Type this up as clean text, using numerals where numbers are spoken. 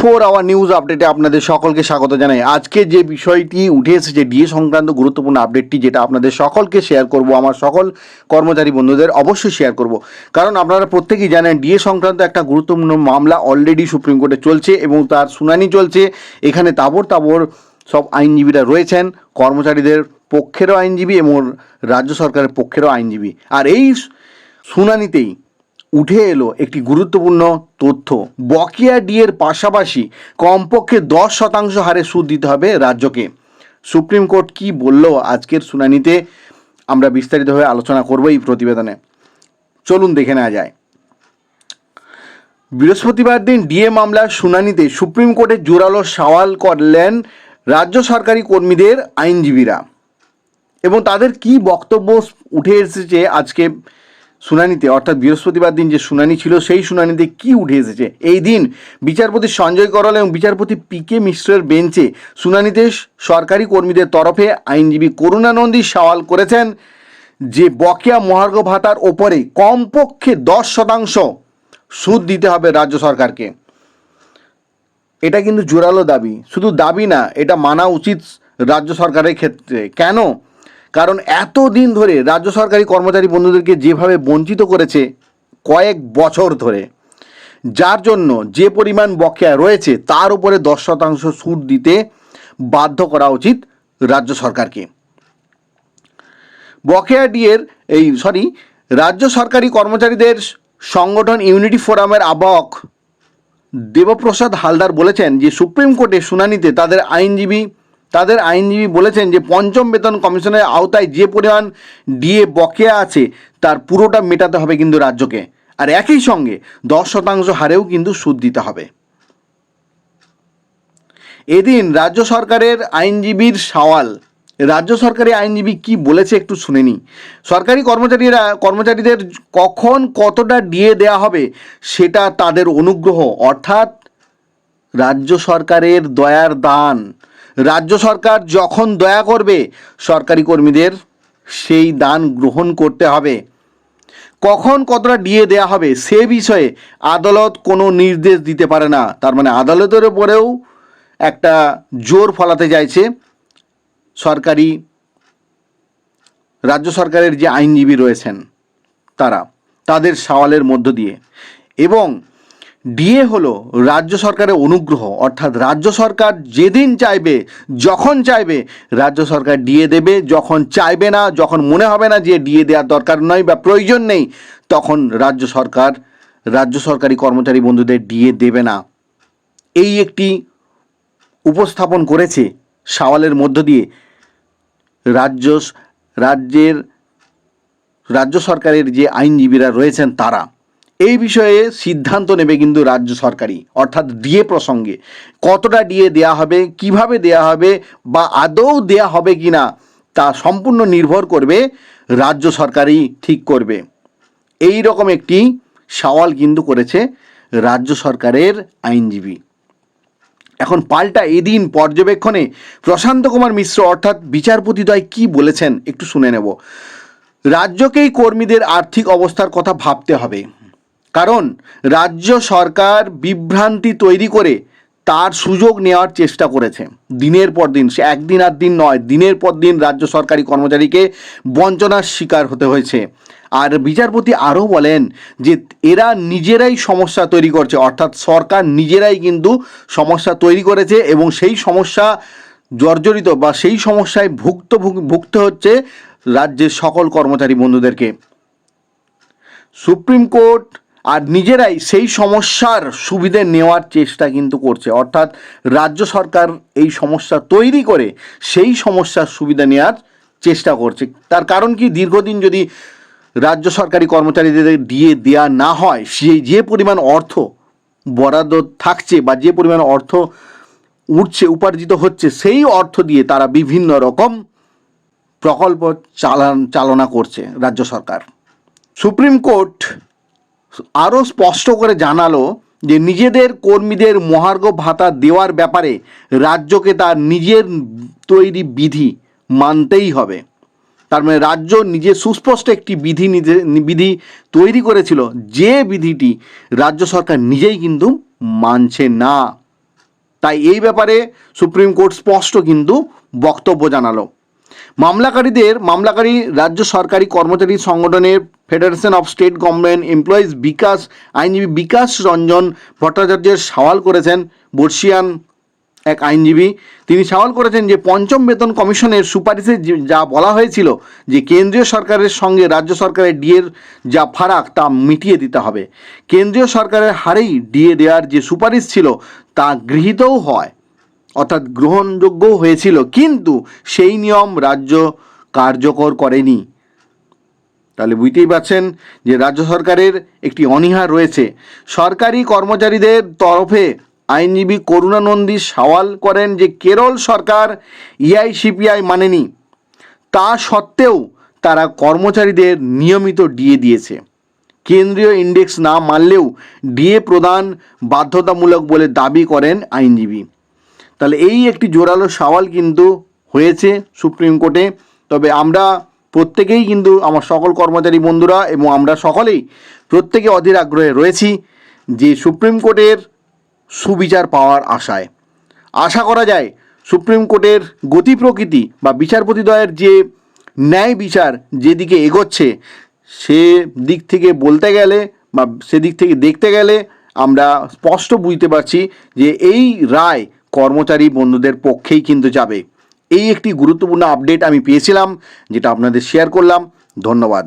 Hour news আপডেটে আপনাদের সকলকে স্বাগত জানাই। আজকে যে বিষয়টি উঠে এসেছে ডিএ সংক্রান্ত গুরুত্বপূর্ণ আপডেটটি, যেটা আপনাদের সকলকে শেয়ার করব, আমার সকল কর্মচারী বন্ধুদের অবশ্যই শেয়ার করব, কারণ আপনারা প্রত্যেকেই জানেন ডিএ সংক্রান্ত একটা গুরুত্বপূর্ণ মামলা অলরেডি সুপ্রিম কোর্টে চলছে এবং তার শুনানি চলছে। এখানে তাবড় তাবড় সব আইনজীবীরা রয়েছেন, কর্মচারীদের পক্ষেরও আইনজীবী এবং রাজ্য সরকারের পক্ষেরও আইনজীবী। আর এই শুনানিতেই উঠে এলো একটি গুরুত্বপূর্ণ তথ্য। বকেয়া ডিএর পাশাপাশি কমপক্ষে 10% হারে সুদ দিতে হবে রাজ্যকে। সুপ্রিম কোর্ট কি বলল আজকের শুনানিতে, আমরা বিস্তারিতভাবে আলোচনা করব এই প্রতিবেদনে। চলুন দেখে নেওয়া যায়। বৃহস্পতিবার দিন ডিএ মামলার শুনানিতে সুপ্রিম কোর্টে জোরালো সওয়াল করলেন রাজ্য সরকারি কর্মীদের আইনজীবীরা, এবং তাদের কি বক্তব্য উঠে এসেছে আজকে শুনানিতে, অর্থাৎ বৃহস্পতিবার দিন যে শুনানি ছিল সেই শুনানিতে কি উঠে এসেছে। এই দিন বিচারপতি সঞ্জয় করল এবং বিচারপতি পিকে মিশ্রের বেঞ্চে শুনানিতে সরকারি কর্মীদের তরফে আইনজীবী করুণানন্দী সওয়াল করেছেন যে বকেয়া মহার্ঘ ভাতার ওপরে কমপক্ষে 10% সুদ দিতে হবে রাজ্য সরকারকে। এটা কিন্তু জোরালো দাবি, শুধু দাবি না, এটা মানা উচিত রাজ্য সরকারের ক্ষেত্রে। কেন? কারণ এতদিন ধরে রাজ্য সরকারি কর্মচারী বন্ধুদেরকে যেভাবে বঞ্চিত করেছে কয়েক বছর ধরে, যার জন্য যে পরিমাণ বকেয়া রয়েছে তার উপরে 10% সুদ দিতে বাধ্য করা উচিত রাজ্য সরকারকে। বকেয়া ডিএর রাজ্য সরকারি কর্মচারীদের সংগঠন ইউনিটি ফোরামের আহ্বায়ক দেবপ্রসাদ হালদার বলেছেন যে সুপ্রিম কোর্টে শুনানিতে তাদের আইনজীবী বলেছেন যে পঞ্চম বেতন কমিশনের আওতায় যে পরিমাণ ডিএ বকেয়া আছে তার পুরোটা মেটাতে হবে কিন্তু রাজ্যকে, আর একই সঙ্গে 10% হারেও কিন্তু সুদ দিতে হবে। এদিন রাজ্য সরকারের আইনজীবীর সওয়াল, রাজ্য সরকারি আইনজীবী কি বলেছে একটু শুনে নিই। সরকারি কর্মচারীদের কখন কতটা ডিএ দেওয়া হবে সেটা তাদের অনুগ্রহ, অর্থাৎ রাজ্য সরকারের দয়ার দান। রাজ্য সরকার যখন দয়া করবে সরকারি কর্মীদের সেই দান গ্রহণ করতে হবে। কখন কতটা ডিএ দেওয়া হবে সে বিষয়ে আদালত কোনো নির্দেশ দিতে পারে না। তার মানে আদালতের উপরেও একটা জোর ফলাতে চাইছে রাজ্য সরকারের যে আইনজীবী রয়েছেন তাদের সওয়ালের মধ্য দিয়ে। এবং ডিএ হলো রাজ্য সরকারের অনুগ্রহ, অর্থাৎ রাজ্য সরকার যেদিন চাইবে, যখন চাইবে রাজ্য সরকার ডিএ দেবে, যখন চাইবে না, যখন মনে হবে না যে ডিএ দেওয়ার দরকার নয় বা প্রয়োজন নেই, তখন রাজ্য সরকারি কর্মচারী বন্ধুদের ডিএ দেবে না। এই একটি উপস্থাপন করেছে সওয়ালের মধ্য দিয়ে রাজ্য সরকারের যে আইনজীবীরা রয়েছেন তারা। এই বিষয়ে সিদ্ধান্ত নেবে কিন্তু রাজ্য সরকারই, অর্থাৎ ডিএ প্রসঙ্গে কতটা ডিএ দেওয়া হবে, কিভাবে দেওয়া হবে বা আদৌ দেওয়া হবে কি না তা সম্পূর্ণ নির্ভর করবে রাজ্য সরকারই ঠিক করবে। এই রকম একটি সওয়াল কিন্তু করেছে রাজ্য সরকারের আইনজীবী। এখন পাল্টা এদিন পর্যবেক্ষণে প্রশান্ত কুমার মিশ্র অর্থাৎ বিচারপতিদ্বয় কি বলেছেন একটু শুনে নেব। রাজ্যকেই কর্মীদের আর্থিক অবস্থার কথা ভাবতে হবে, কারণ রাজ্য সরকার বিভ্রান্তি তৈরি করে তার সুযোগ নেওয়ার চেষ্টা করেছে দিনের পর দিন। সে একদিন আর দিন নয়, দিনের পর দিন রাজ্য সরকারি কর্মচারীকে বঞ্চনার শিকার হতে হয়েছে। আর বিচারপতি আরও বলেন যে এরা নিজেরাই সমস্যা তৈরি করছে, অর্থাৎ সরকার নিজেরাই কিন্তু সমস্যা তৈরি করেছে এবং সেই সমস্যা জর্জরিত বা সেই সমস্যায় ভুগতে হচ্ছে রাজ্যের সকল কর্মচারী বন্ধুদেরকে। সুপ্রিম কোর্ট আর নিজেরাই সেই সমস্যার সুবিধে নেওয়ার চেষ্টা কিন্তু করছে, অর্থাৎ রাজ্য সরকার এই সমস্যা তৈরি করে সেই সমস্যার সুবিধা নেওয়ার চেষ্টা করছে। তার কারণ কি, দীর্ঘদিন যদি রাজ্য সরকারি কর্মচারীদের ডিএ দেওয়া না হয়, যে পরিমাণ অর্থ বরাদ্দ থাকছে বা যে পরিমাণ অর্থ উপার্জিত হচ্ছে, সেই অর্থ দিয়ে তারা বিভিন্ন রকম প্রকল্প চালনা করছে রাজ্য সরকার। সুপ্রিম কোর্ট আরও স্পষ্ট করে জানালো যে নিজেদের কর্মীদের মহার্ঘ ভাতা দেওয়ার ব্যাপারে রাজ্যকে তার নিজের তৈরি বিধি মানতেই হবে। তার মানে রাজ্য নিজে সুস্পষ্ট একটি বিধি তৈরি করেছিল, যে বিধিটি রাজ্য সরকার নিজেই কিন্তু মানছে না। তাই এই ব্যাপারে সুপ্রিম কোর্ট স্পষ্ট কিন্তু বক্তব্য জানালো। মামলাকারী রাজ্য সরকারি কর্মচারী সংগঠনের federation of state government employees আইনজীবী বিকাশ রঞ্জন ভট্টাচার্যের সওয়াল করেছেন বর্ষিয়ান এক আইনজীবী। তিনি সওয়াল করেছেন যে পঞ্চম বেতন কমিশনের সুপারিশে যা বলা হয়েছিল যে কেন্দ্রীয় সরকারের সঙ্গে রাজ্য সরকারের ডিএর যা ফারাক তা মিটিয়ে দিতে হবে। কেন্দ্রীয় সরকারের হারেই ডিএ দেওয়ার যে সুপারিশ ছিল তা গৃহীতও হয়, অর্থাৎ গ্রহণযোগ্যও হয়েছিল, কিন্তু সেই নিয়ম রাজ্য কার্যকর করেনি। তাহলে বুঝতেই পারছেন যে রাজ্য সরকারের একটি অনীহা রয়েছে। সরকারি কর্মচারীদের তরফে আইনজীবী করুণা নন্দী সওয়াল করেন যে কেরল সরকার ইআইসিপিআই মানেনি, তা সত্ত্বেও তারা কর্মচারীদের নিয়মিত ডিএ দিয়েছে। কেন্দ্রীয় ইন্ডেক্স না মানলেও ডিএ প্রদান বাধ্যতামূলক বলে দাবি করেন আইনজীবী। তাহলে এই একটি জোরালো সওয়াল কিন্তু হয়েছে সুপ্রিম কোর্টে। তবে আমরা প্রত্যেকেই কিন্তু আমার সকল কর্মচারী বন্ধুরা এবং আমরা সকলেই প্রত্যেকে অধীর আগ্রহে রয়েছি যে সুপ্রিম কোর্টের সুবিচার পাওয়ার আশায়। আশা করা যায় সুপ্রিম কোর্টের গতি প্রকৃতি বা বিচারপতিদ্বয়ের যে ন্যায় বিচার যেদিকে এগোচ্ছে সে দিক থেকে বলতে গেলে বা সেদিক থেকে দেখতে গেলে আমরা স্পষ্ট বুঝতে পারছি যে এই রায় কর্মচারী বন্ধুদের পক্ষেই কিন্তু যাবে। এই একটি গুরুত্বপূর্ণ আপডেট আমি পেয়েছিলাম, যেটা আপনাদের শেয়ার করলাম। ধন্যবাদ।